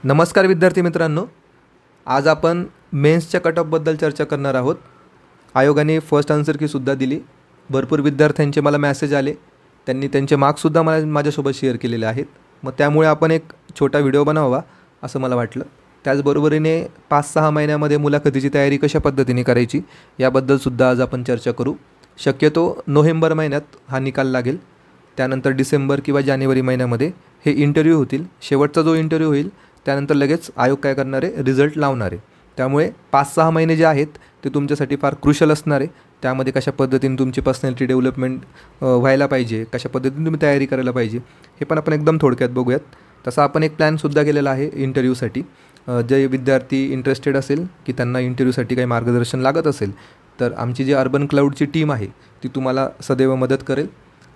नमस्कार विद्यार्थी मित्रांनो, आज आपण मेन्सच्या कट ऑफबद्दल चर्चा करणार आहोत. आयोगाने फर्स्ट आन्सर कीसुद्धा दिली. भरपूर विद्यार्थ्यांचे मला मॅसेज आले, त्यांनी त्यांचे मार्क्ससुद्धा माझ्यासोबत शेअर केलेले आहेत. मग त्यामुळे आपण एक छोटा व्हिडिओ बनवावा असं मला वाटलं. त्याचबरोबरीने 5-6 महिन्यामध्ये मुलाखतीची तयारी कशा पद्धतीने करायची याबद्दलसुद्धा आज आपण चर्चा करू. शक्यतो नोव्हेंबर महिन्यात हा निकाल लागेल, त्यानंतर डिसेंबर किंवा जानेवारी महिन्यामध्ये हे इंटरव्ह्यू होतील. शेवटचा जो इंटरव्ह्यू होईल त्यानंतर लगेच आयोग काय करणार आहे, रिझल्ट लावणार आहे. त्यामुळे 5-6 महिने जे आहेत ते तुमच्यासाठी फार क्रुशल असणार आहे. त्यामध्ये कशा पद्धतीने तुमची पर्सनॅलिटी डेव्हलपमेंट व्हायला पाहिजे, कशा पद्धतीने तुम्ही तयारी करायला पाहिजे हे पण आपण एकदम थोडक्यात बघूयात. तसा आपण एक प्लॅनसुद्धा केलेला आहे इंटरव्ह्यूसाठी. जे विद्यार्थी इंटरेस्टेड असेल की त्यांना इंटरव्ह्यूसाठी काही मार्गदर्शन लागत असेल तर आमची जी अर्बन क्लाउडची टीम आहे ती तुम्हाला सदैव मदत करेल.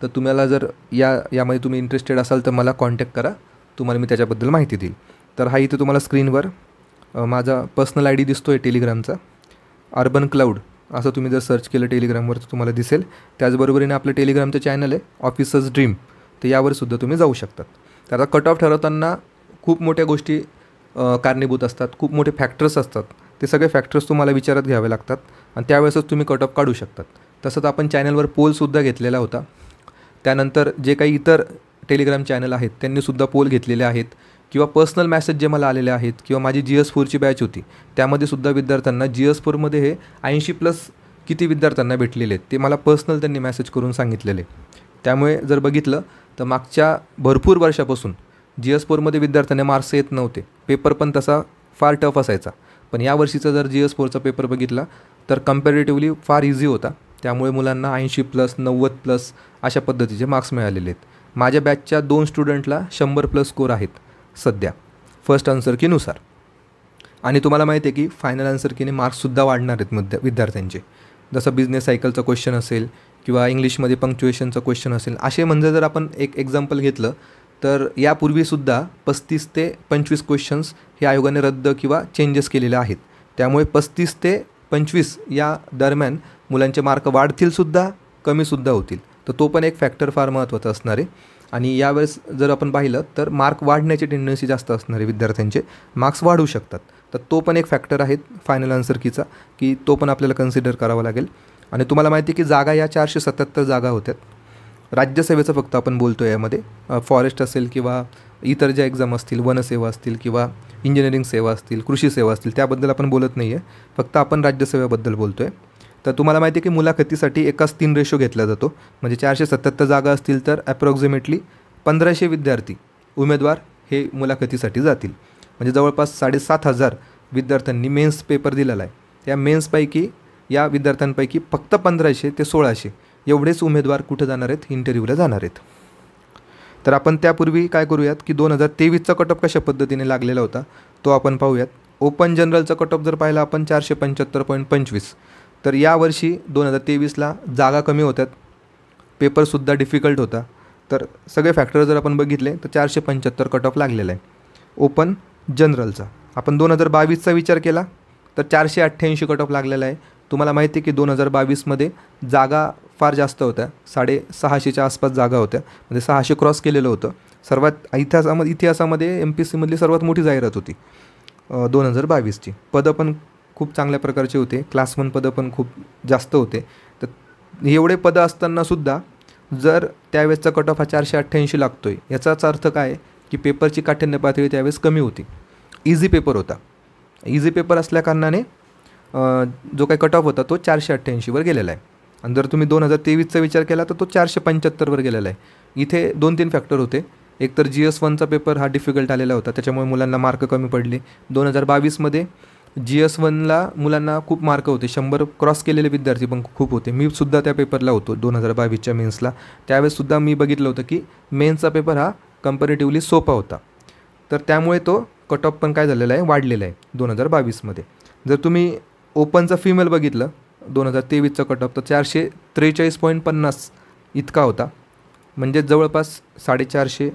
तर तुम्हाला जर यामध्ये तुम्ही इंटरेस्टेड असाल तर मला कॉन्टॅक्ट करा, तुम्हाला मी त्याच्याबद्दल माहिती देईल. तर हा इथे तुम्हाला स्क्रीनवर माझा पर्सनल ID दिसतो आहे टेलिग्रामचा. अर्बन क्लाउड असं तुम्ही जर सर्च केलं टेलिग्रामवर तर तुम्हाला दिसेल. त्याचबरोबरीने आपलं टेलिग्रामचं चॅनल आहे ऑफिसर्स ड्रीम, तर यावरसुद्धा तुम्ही जाऊ शकतात. तर आता कट ऑफ ठरवताना खूप मोठ्या गोष्टी कारणीभूत असतात, खूप मोठे फॅक्टर्स असतात. ते सगळे फॅक्टर्स तुम्हाला विचारात घ्यावे लागतात आणि त्यावेळेसच तुम्ही कट ऑफ काढू शकतात. तसंच आपण चॅनलवर पोलसुद्धा घेतलेला होता. त्यानंतर जे काही इतर टेलिग्राम चॅनल आहेत त्यांनीसुद्धा पोल घेतलेले आहेत किंवा पर्सनल मॅसेज जे मला आलेले आहेत किंवा माझी GS4ची बॅच होती त्यामध्ये सुद्धा विद्यार्थ्यांना GS4मध्ये हे 80+ किती विद्यार्थ्यांना भेटलेले आहेत ते मला पर्सनल त्यांनी मॅसेज करून सांगितलेले. त्यामुळे जर बघितलं तर मागच्या भरपूर वर्षापासून GS4मध्ये विद्यार्थ्यांना मार्क्स येत नव्हते. पेपर पण तसा फार टफ असायचा. पण यावर्षीचा जर GS4चा पेपर बघितला तर कम्पॅरेटिव्हली फार इझी होता. त्यामुळे मुलांना 80+, 90+ अशा पद्धतीचे मार्क्स मिळालेले आहेत. माझ्या बॅचच्या 2 स्टुडंटला 100+ स्कोर आहेत सध्या फर्स्ट आन्सर कीनुसार. आणि तुम्हाला माहिती आहे की फायनल आन्सर कीने मार्क्ससुद्धा वाढणार आहेत विद्यार्थ्यांचे. जसं बिझनेस सायकलचा क्वेश्चन असेल किंवा इंग्लिशमध्ये पंक्च्युएशनचा क्वेश्चन असेल, असे म्हणजे जर आपण एक एक्झाम्पल घेतलं तर यापूर्वीसुद्धा 35 ते 25 क्वेश्चन्स हे आयोगाने रद्द किंवा चेंजेस केलेले आहेत. त्यामुळे 35 ते 25 या दरम्यान मुलांचे मार्क वाढतीलसुद्धा, कमीसुद्धा होतील. तर तो पण एक फॅक्टर फार महत्त्वाचा असणार आहे. आणि यावेळेस जर आपण पाहिलं तर मार्क वाढण्याची टेंडन्सी जास्त असणार आहे, विद्यार्थ्यांचे मार्क्स वाढू शकतात. तर तो पण एक फॅक्टर आहे फायनल आन्सर कीचा, की तो पण आपल्याला कन्सिडर करावा लागेल. आणि तुम्हाला माहिती आहे की जागा या 477 जागा होत्यात. राज्यसेवेचं फक्त आपण बोलतो आहे यामध्ये. फॉरेस्ट असेल किंवा इतर ज्या एक्झाम असतील, वनसेवा असतील किंवा इंजिनिअरिंग सेवा असतील, कृषी सेवा असतील, त्याबद्दल आपण बोलत नाही आहे. फक्त आपण राज्यसेवेबद्दल बोलतो आहे. तर तुम्हाला माहिती आहे की मुलाखतीसाठी 1:3 रेशो घेतला जातो. म्हणजे 477 जागा असतील तर ॲप्रॉक्झिमेटली 1500 विद्यार्थी उमेदवार हे मुलाखतीसाठी जातील. म्हणजे जवळपास 7500 विद्यार्थ्यांनी मेन्स पेपर दिलेला आहे. त्या मेन्सपैकी या विद्यार्थ्यांपैकी फक्त 1500 ते 1600 एवढेच उमेदवार कुठं जाणार आहेत, इंटरव्ह्यूला जाणार आहेत. तर आपण त्यापूर्वी काय करूयात की 2023चा कट ऑफ कशा पद्धतीने लागलेला होता तो आपण पाहूयात. ओपन जनरलचा कट ऑफ जर पाहिला आपण 475.25. तर यावर्षी 2023ला जागा कमी होत्यात, पेपरसुद्धा डिफिकल्ट होता. तर सगळे फॅक्टर जर आपण बघितले तर 475 कट ऑफ लागलेला आहे ओपन जनरलचा. आपण 2022चा विचार केला तर 488 कट ऑफ लागलेला आहे. तुम्हाला माहिती आहे की 2022मध्ये जागा फार जास्त होत्या, 650च्या आसपास जागा होत्या. म्हणजे 600 क्रॉस केलेलं होतं. सर्वात इतिहासामध्ये MPSCमधली सर्वात मोठी जाहिरात होती 2022ची. पदं पण खूप चांगल्या प्रकारचे होते, क्लास 1 पदं पण खूप जास्त होते. तर एवढे पदं असतानासुद्धा जर त्यावेळेसचा कट ऑफ हा 488 लागतो आहे, याचाच अर्थ काय की पेपरची काठिण्य पातळी त्यावेळेस कमी होती. इझी पेपर होता. इझी पेपर असल्याकारणाने जो काही कट ऑफ होता तो 488वर गेलेला आहे. आणि जर तुम्ही 2023चा विचार केला तर तो 475वर गेलेला आहे. इथे 2-3 फॅक्टर होते. एक तर GS1चा पेपर हा डिफिकल्ट आलेला होता, त्याच्यामुळे मुलांना मार्क कमी पडले. 2022मध्ये GS1ला मुलांना खूप मार्क होते, 100 क्रॉस केलेले विद्यार्थी पण खूप होते. मी सुद्धा त्या पेपरला होतो 2022च्या मेन्सला. त्यावेळेससुद्धा मी बघितलं होतं की मेन्सचा पेपर हा कम्पॅरेटिव्हली सोपा होता. तर त्यामुळे तो कट ऑफ पण काय झालेला आहे, वाढलेला आहे 2022मध्ये. जर तुम्ही ओपनचा फिमेल बघितलं 2023चा कट ऑफ तर 443.50 इतका होता. म्हणजे जवळपास 450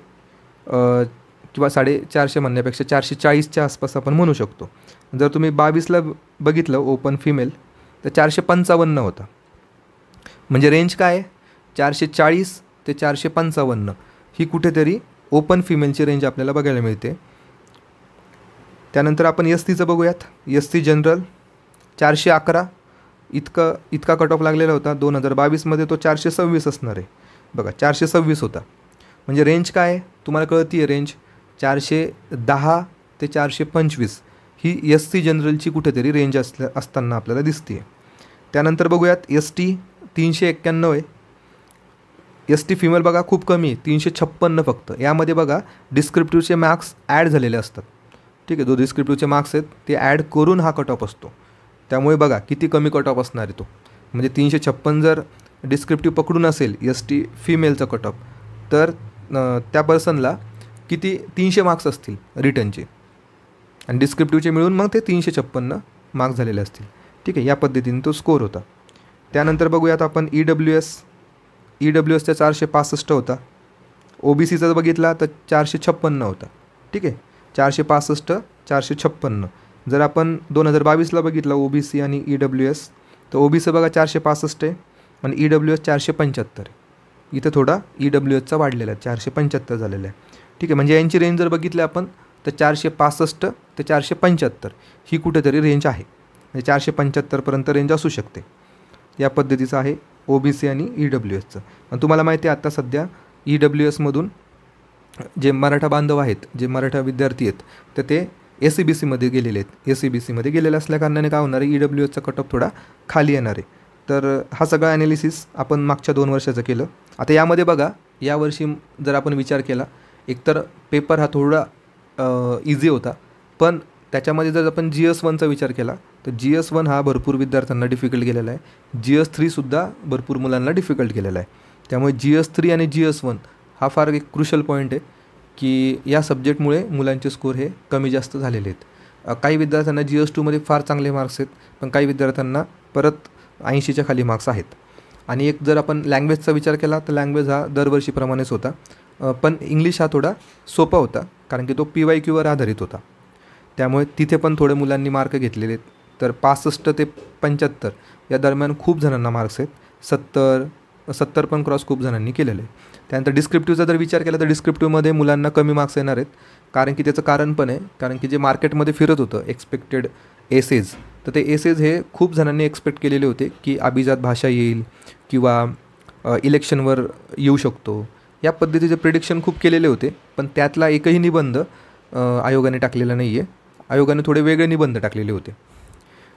किंवा 450 म्हणण्यापेक्षा 440च्या आसपास आपण म्हणू शकतो. जर तुम्ही 22ला बघितलं ओपन फिमेल तर 455 होता. म्हणजे रेंज काय आहे, 440 ते 455 ही कुठेतरी ओपन फिमेलची रेंज आपल्याला बघायला मिळते. त्यानंतर आपण एस टीचं बघूयात. एस टी जनरल 411 इतका कट ऑफ लागलेला होता. 2022मध्ये तो 426 असणार आहे. बघा 426 होता. म्हणजे रेंज काय आहे तुम्हाला कळती आहे. रेंज 410 ते 425 ही एस टी जनरलची कुठेतरी रेंज असताना आपल्याला दिसते. त्यानंतर बघूयात एस टी 391 आहे. एस टी फिमेल बघा खूप कमी आहे, 356 फक्त. यामध्ये बघा डिस्क्रिप्टिव्हचे मार्क्स ॲड झालेले असतात. ठीक आहे, जो डिस्क्रिप्टिव्हचे मार्क्स आहेत ते ॲड करून हा कट ऑफ असतो. त्यामुळे बघा किती कमी कट ऑफ असणार आहे तो. म्हणजे 356 जर डिस्क्रिप्टिव्ह पकडून असेल एस टी फिमेलचा कट ऑफ, तर त्या पर्सनला किती 300 मार्क्स असतील रिटर्नचे, आणि डिस्क्रिप्टिव्हचे मिळून मग ते 356 मार्क्स झालेले असतील. ठीक आहे, या पद्धतीने तो स्कोर होता. त्यानंतर बघूयात आपण EWSचा 465 होता. OBCचा बघितला तर 456 होता. ठीक आहे, 465 456. जर आपण 2022ला बघितला OBC आणि EWS, तर OBC बघा 465 आहे आणि EWS 475 आहे. इथं थोडा EWSचा वाढलेला आहे, 475 झालेला आहे. ठीक आहे, म्हणजे यांची रेंज जर बघितली आपण तर 465 ते 475 ही कुठेतरी रेंज आहे. म्हणजे 475पर्यंत रेंज असू शकते. या पद्धतीचं आहे OBC आणि EWSचं. आणि तुम्हाला माहिती आहे आता सध्या EWSमधून जे मराठा बांधव आहेत, जे मराठा विद्यार्थी आहेत, तर ते SCBCमध्ये गेलेले आहेत. SCBCमध्ये गेलेले असल्याकारणाने काय होणार आहे, EWSचा कट ऑफ थोडा खाली येणार आहे. तर हा सगळा ॲनालिसिस आपण मागच्या 2 वर्षाचं केलं. आता यामध्ये बघा यावर्षी जर आपण विचार केला, एकतर पेपर हा थोडा इझी होता, पण त्याच्यामध्ये जर आपण GS1चा विचार केला तर GS1 हा भरपूर विद्यार्थ्यांना डिफिकल्ट गेलेला आहे. GS3सुद्धा भरपूर मुलांना डिफिकल्ट गेलेला आहे. त्यामुळे GS3 आणि GS1 हा फार एक क्रुशल पॉईंट आहे की या सब्जेक्टमुळे मुलांचे स्कोर हे कमी जास्त झालेले आहेत. काही विद्यार्थ्यांना GS2मध्ये फार चांगले मार्क्स आहेत, पण काही विद्यार्थ्यांना परत 80च्या खाली मार्क्स आहेत. आणि एक जर आपण लँग्वेजचा विचार केला तर लँग्वेज हा दरवर्षीप्रमाणेच होता, पण इंग्लिश हा थोडा सोपा होता कारण की तो PYQवर आधारित होता. त्यामुळे तिथे पण थोडे मुलांनी मार्क घेतलेले आहेत. तर 65 ते 75 या दरम्यान खूप जणांना मार्क्स आहेत. 70 पण क्रॉस खूप जणांनी केलेलं आहे. त्यानंतर डिस्क्रिप्टिव्हचा जर विचार केला तर डिस्क्रिप्टिव्हमध्ये मुलांना कमी मार्क्स येणार आहेत. कारण की त्याचं कारण पण आहे, कारण की जे मार्केटमध्ये फिरत होतं एक्सपेक्टेड एसेज, तर ते एसेज हे खूप जणांनी एक्सपेक्ट केलेले होते की अभिजात भाषा येईल किंवा इलेक्शनवर येऊ शकतो. या पद्धतीचे प्रिडिक्शन खूप केलेले होते, पण त्यातला एकही निबंध आयोगाने टाकलेला नाही आहे. आयोगाने थोडे वेगळे निबंध टाकलेले होते.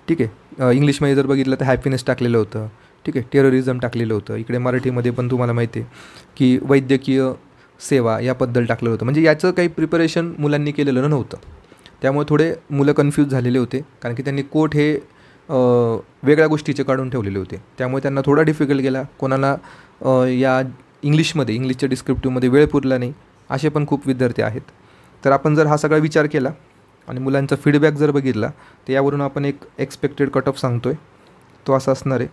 ठीक आहे, इंग्लिशमध्ये जर बघितलं तर हॅपीनेस टाकलेलं होतं. ठीक आहे, टेररिझम टाकलेलं होतं. इकडे मराठीमध्ये पण तुम्हाला माहिती आहे की वैद्यकीय सेवा याबद्दल टाकलं होतं. म्हणजे याचं काही प्रिपरेशन मुलांनी केलेलं नव्हतं. त्यामुळे थोडे मुलं कन्फ्यूज झालेले होते, कारण की त्यांनी कोट हे वेगळ्या गोष्टीचे काढून ठेवलेले होते. त्यामुळे त्यांना थोडा डिफिकल्ट गेला. कोणाला या इंग्लिशच्या डिस्क्रिप्टिव्हमध्ये वेळ पुरला नाही, असे पण खूप विद्यार्थी आहेत. तर आपण जर हा सगळा विचार केला आणि मुलांचा फीडबॅक जर बघितला तर यावरून आपण एक एक्सपेक्टेड कट ऑफ सांगतो आहे, तो असा असणार आहे.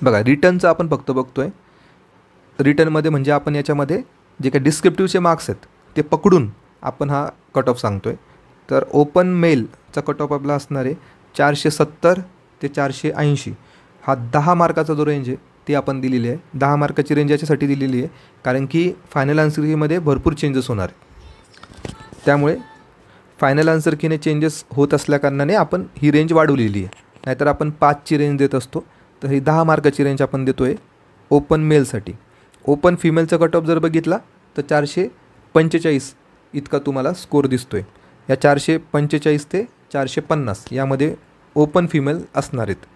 बघा रिटर्नचं आपण फक्त बघतो आहे. रिटर्नमध्ये म्हणजे आपण याच्यामध्ये जे काही डिस्क्रिप्टिव्हचे मार्क्स आहेत ते पकडून आपण हा कट ऑफ सांगतो आहे. तर ओपन मेलचा कट ऑफ आपला असणार आहे 470 ते 480. हा 10 मार्काचा जो रेंज आहे ती आपण दिलेली आहे. 10 मार्काची रेंज याच्यासाठी दिलेली आहे कारण की फायनल आन्सर कीमध्ये भरपूर चेंजेस होणार आहे. त्यामुळे फायनल आन्सर कीने चेंजेस होत असल्याकारणाने आपण ही रेंज वाढवलेली आहे. नाहीतर आपण 5ची रेंज देत असतो, तर ही 10 मार्काची रेंज आपण देतो आहे ओपन मेलसाठी. ओपन फिमेलचा कट ऑफ जर बघितला तर 445 इतका तुम्हाला स्कोर दिसतो आहे. या 445 ते 450 यामध्ये ओपन फिमेल असणार आहेत.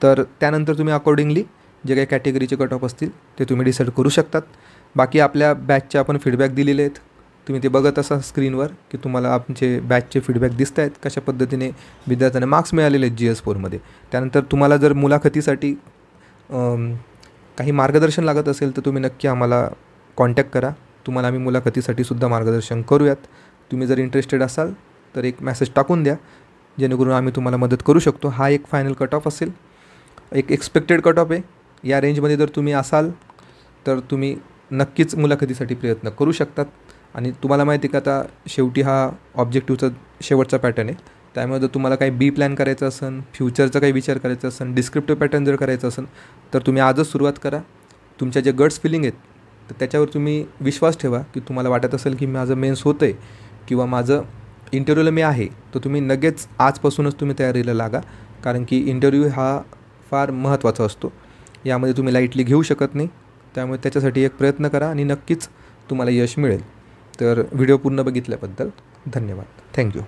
तर त्यानंतर तुम्ही अकॉर्डिंगली जे काही कॅटेगरीचे कट ऑफ असतील ते तुम्ही डिसाईड करू शकतात. बाकी आपल्या बॅचचे आपण फीडबॅक दिलेले आहेत, तुम्ही ते बघत असाल स्क्रीनवर की तुम्हाला आमचे बॅचचे फीडबॅक दिसत आहेत, कशा पद्धतीने विद्यार्थ्यांना मार्क्स मिळालेले आहेत GS4मध्ये. त्यानंतर तुम्हाला जर मुलाखतीसाठी काही मार्गदर्शन लागत असेल तर तुम्ही नक्की आम्हाला कॉन्टॅक्ट करा. तुम्हाला आम्ही मुलाखतीसाठीसुद्धा मार्गदर्शन करूयात. तुम्ही जर इंटरेस्टेड असाल तर एक मेसेज टाकून द्या, जेणेकरून आम्ही तुम्हाला मदत करू शकतो. हा एक फायनल कट ऑफ असेल, एक एक्सपेक्टेड कट ऑफ आहे. या रेंजमध्ये जर तुम्ही असाल तर तुम्ही नक्कीच मुलाखतीसाठी प्रयत्न करू शकतात. आणि तुम्हाला माहिती आहे का आता शेवटी हा ऑब्जेक्टिव्हचा शेवटचा पॅटर्न आहे. त्यामुळे जर तुम्हाला काही बी प्लॅन करायचं असेल, फ्युचरचा काही विचार करायचा असेल, डिस्क्रिप्टिव्ह पॅटर्न जर करायचं असेल तर तुम्ही आजच सुरुवात करा. तुमच्या जे गट्स फिलिंग आहेत तर त्याच्यावर तुम्ही विश्वास ठेवा की तुम्हाला वाटत असेल की माझं मेन्स होतं आहे किंवा माझं इंटरव्ह्यूला मी आहे, तर तुम्ही लगेच आजपासूनच तुम्ही तयारीला लागा, कारण की इंटरव्ह्यू हा फार महत्त्वाचा असतो. यामध्ये तुम्ही लाईटली घेऊ शकत नाही. त्यामुळे त्याच्यासाठी एक प्रयत्न करा आणि नक्कीच तुम्हाला यश मिळेल. तर व्हिडिओ पूर्ण बघितल्याबद्दल धन्यवाद. थँक्यू.